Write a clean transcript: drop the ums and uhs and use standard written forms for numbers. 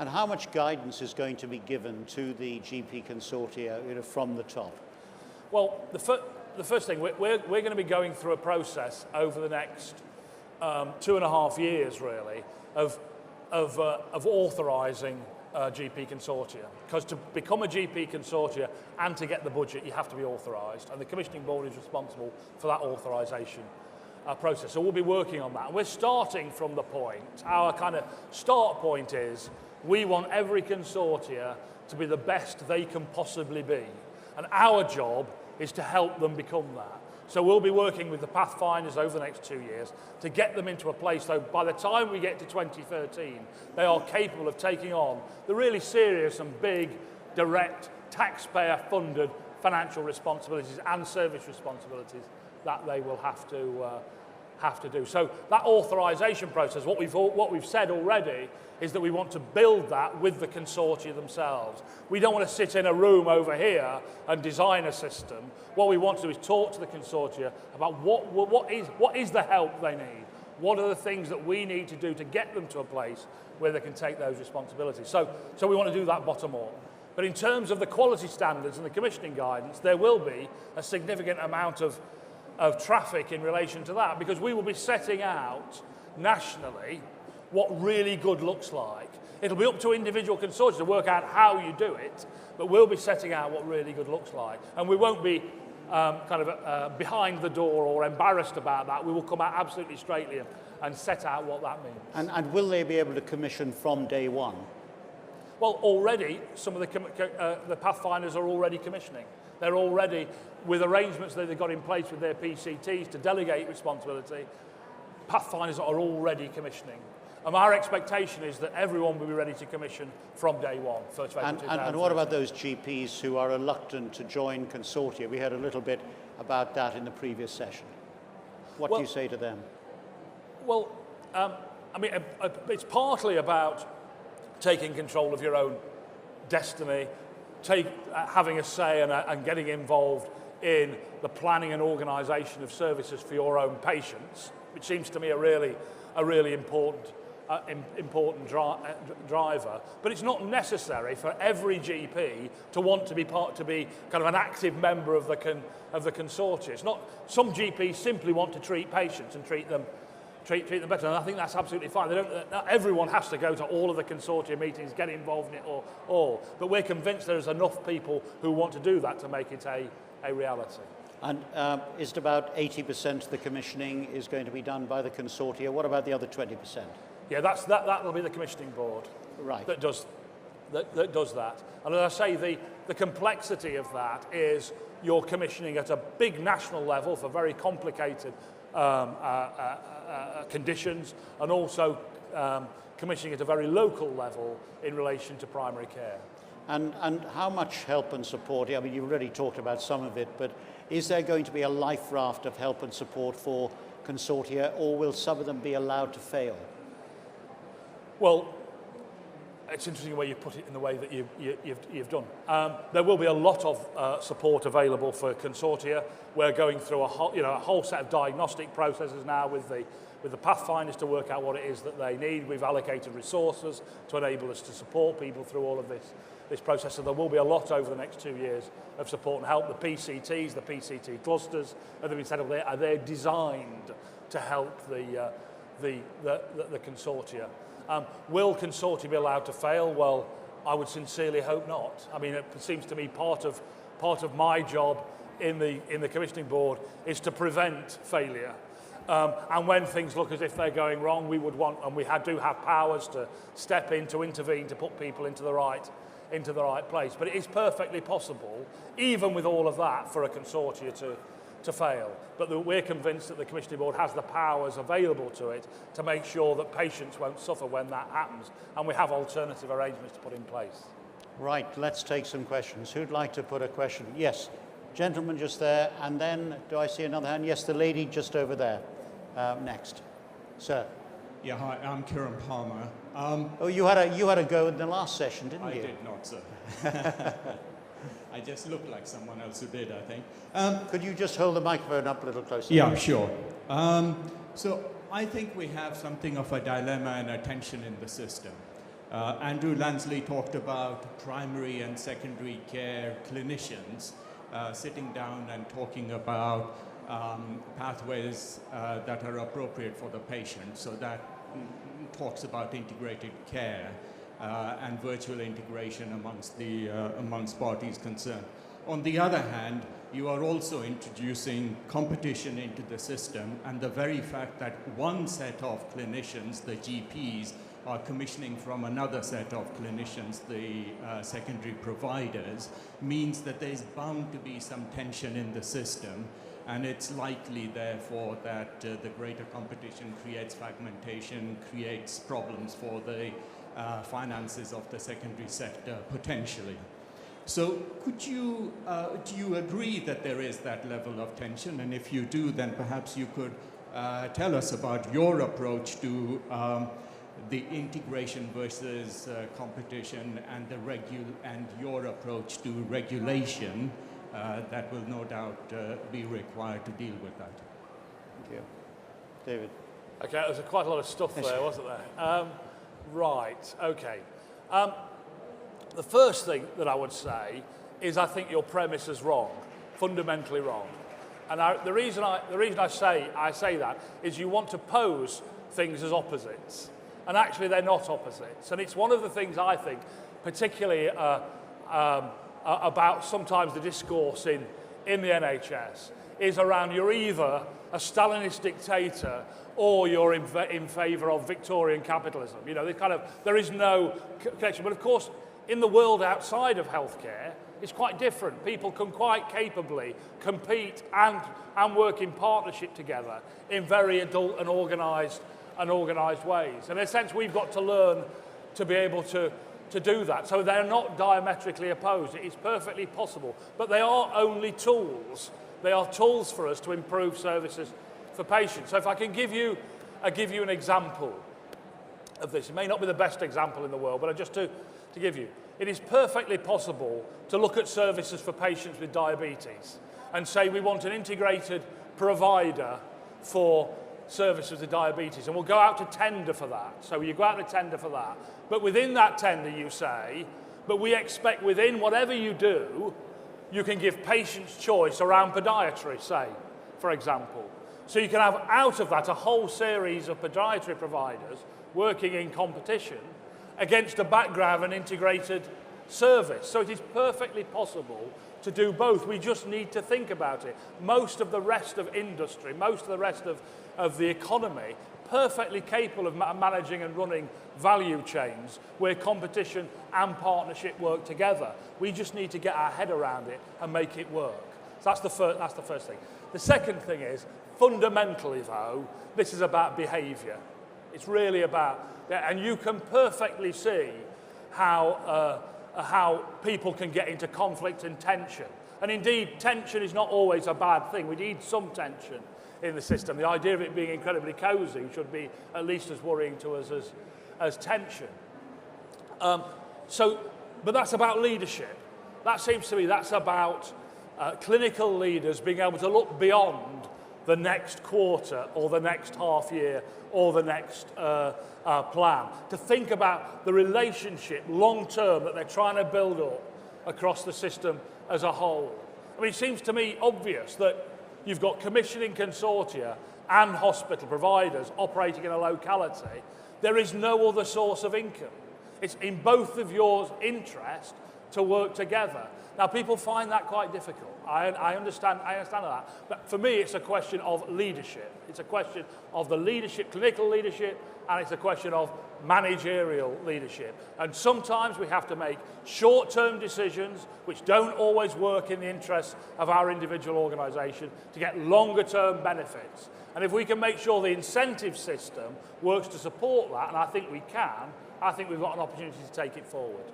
And how much guidance is going to be given to the GP consortia, from the top? Well, the first thing, we're going to be going through a process over the next 2.5 years, really, of authorising GP consortia. Because to become a GP consortia and to get the budget, you have to be authorised. And the commissioning board is responsible for that authorisation process. So we'll be working on that. And we're starting from the point, our kind of start point is, we want every consortia to be the best they can possibly be. And our job is to help them become that. So we'll be working with the Pathfinders over the next 2 years to get them into a place, so by the time we get to 2013, they are capable of taking on the really serious and big, direct, taxpayer-funded financial responsibilities and service responsibilities that they will have to do. So that authorisation process, what we've said already, is that we want to build that with the consortia themselves. We don't want to sit in a room over here and design a system. What we want to do is talk to the consortia about what is the help they need. What are the things that we need to do to get them to a place where they can take those responsibilities? So we want to do that bottom up. But in terms of the quality standards and the commissioning guidance, there will be a significant amount of traffic in relation to that, because we will be setting out nationally what really good looks like. It'll be up to individual consortia to work out how you do it, but we'll be setting out what really good looks like. And we won't be behind the door or embarrassed about that. We will come out absolutely straightly and set out what that means. And will they be able to commission from day one? Well, already, some of the Pathfinders are already commissioning. They're already, with arrangements that they've got in place with their PCTs to delegate responsibility, Pathfinders are already commissioning. And our expectation is that everyone will be ready to commission from day one, 1st of April 2013. And what about those GPs who are reluctant to join consortia? We heard a little bit about that in the previous session. What do you say to them? Well, it's partly about taking control of your own destiny, having a say and getting involved in the planning and organisation of services for your own patients, which seems to me a really important driver. But it's not necessary for every GP to want to be kind of an active member of the consortia. It's not. Some GPs simply want to treat patients and treat them better, and I think that's absolutely fine. Not everyone has to go to all of the consortia meetings, get involved in it all. But we're convinced there's enough people who want to do that to make it a reality. And is it about 80% of the commissioning is going to be done by the consortia? What about the other 20%? Yeah, that will be the commissioning board, right, that does that. And as I say, the complexity of that is you're commissioning at a big national level for very complicated conditions, and also commissioning at a very local level in relation to primary care. And how much help and support? I mean, you've already talked about some of it, but is there going to be a life raft of help and support for consortia, or will some of them be allowed to fail? Well, it's interesting the way you put it in the way that you've done. There will be a lot of support available for consortia. We're going through a whole set of diagnostic processes now with the Pathfinders to work out what it is that they need. We've allocated resources to enable us to support people through all of this process. So there will be a lot over the next 2 years of support and help. The PCTs, the PCT clusters that have been set up there, are they designed to help the consortia. Will consortia be allowed to fail? Well, I would sincerely hope not. I mean, it seems to me part of my job in the commissioning board is to prevent failure. And when things look as if they're going wrong, we would want, and we do have powers to step in, to intervene, to put people into the right place. But it is perfectly possible, even with all of that, for a consortia to fail. But we're convinced that the commissioning board has the powers available to it to make sure that patients won't suffer when that happens, and we have alternative arrangements to put in place. Right, let's take some questions. Who'd like to put a question? Yes, gentleman just there, and then, do I see another hand? Yes, the lady just over there, next. Sir. Yeah, hi, I'm Kieran Palmer. Oh, you had a go in the last session, didn't you? I did not, sir. I just looked like someone else who did, I think. Could you just hold the microphone up a little closer? Yeah, sure. So I think we have something of a dilemma and a tension in the system. Andrew Lansley talked about primary and secondary care clinicians sitting down and talking about pathways that are appropriate for the patient. So that talks about integrated care and virtual integration amongst parties concerned. On the other hand, you are also introducing competition into the system, and the very fact that one set of clinicians, the GPs, are commissioning from another set of clinicians, the secondary providers, means that there's bound to be some tension in the system, and it's likely, therefore, that the greater competition creates fragmentation, creates problems for the finances of the secondary sector, potentially. So could you, do you agree that there is that level of tension? And if you do, then perhaps you could tell us about your approach to the integration versus competition and your approach to regulation that will no doubt be required to deal with that. Thank you. David. Okay, there's quite a lot of stuff there, wasn't there? Right, okay. The first thing that I would say is I think your premise is wrong, fundamentally wrong. And the reason I say that is you want to pose things as opposites. And actually they're not opposites. And it's one of the things I think, particularly about sometimes the discourse in the NHS, is around you're either a Stalinist dictator or you're in favour of Victorian capitalism. You know, there is no connection. But of course, in the world outside of healthcare, it's quite different. People can quite capably compete and work in partnership together in very adult and organised ways. And in a sense, we've got to learn to be able to do that. So they're not diametrically opposed. It is perfectly possible. But they are only tools. They are tools for us to improve services for patients. So if I can give you an example of this. It may not be the best example in the world, but just to give you. It is perfectly possible to look at services for patients with diabetes and say we want an integrated provider for services with diabetes, and we'll go out to tender for that. So you go out to tender for that. But within that tender you say, but we expect within whatever you do, you can give patients choice around podiatry, say, for example. So you can have out of that a whole series of podiatry providers working in competition against a background and integrated service. So it is perfectly possible to do both. We just need to think about it. Most of the rest of industry, most of the rest of the economy, perfectly capable of managing and running value chains where competition and partnership work together. We just need to get our head around it and make it work. So that's the first thing. The second thing is, fundamentally though, this is about behaviour. It's really about, and you can perfectly see how people can get into conflict and tension. And indeed, tension is not always a bad thing. We need some tension in the system. The idea of it being incredibly cosy should be at least as worrying to us as tension. But that's about leadership. That seems to me that's about clinical leaders being able to look beyond the next quarter or the next half year or the next plan, to think about the relationship long term that they're trying to build up across the system as a whole. I mean, it seems to me obvious that you've got commissioning consortia and hospital providers operating in a locality. There is no other source of income. It's in both of your interest to work together. Now, people find that quite difficult. I understand that. But for me, it's a question of leadership. It's a question of the leadership, clinical leadership, and it's a question of managerial leadership. And sometimes we have to make short-term decisions which don't always work in the interests of our individual organisation to get longer-term benefits. And if we can make sure the incentive system works to support that, and I think we can, I think we've got an opportunity to take it forward.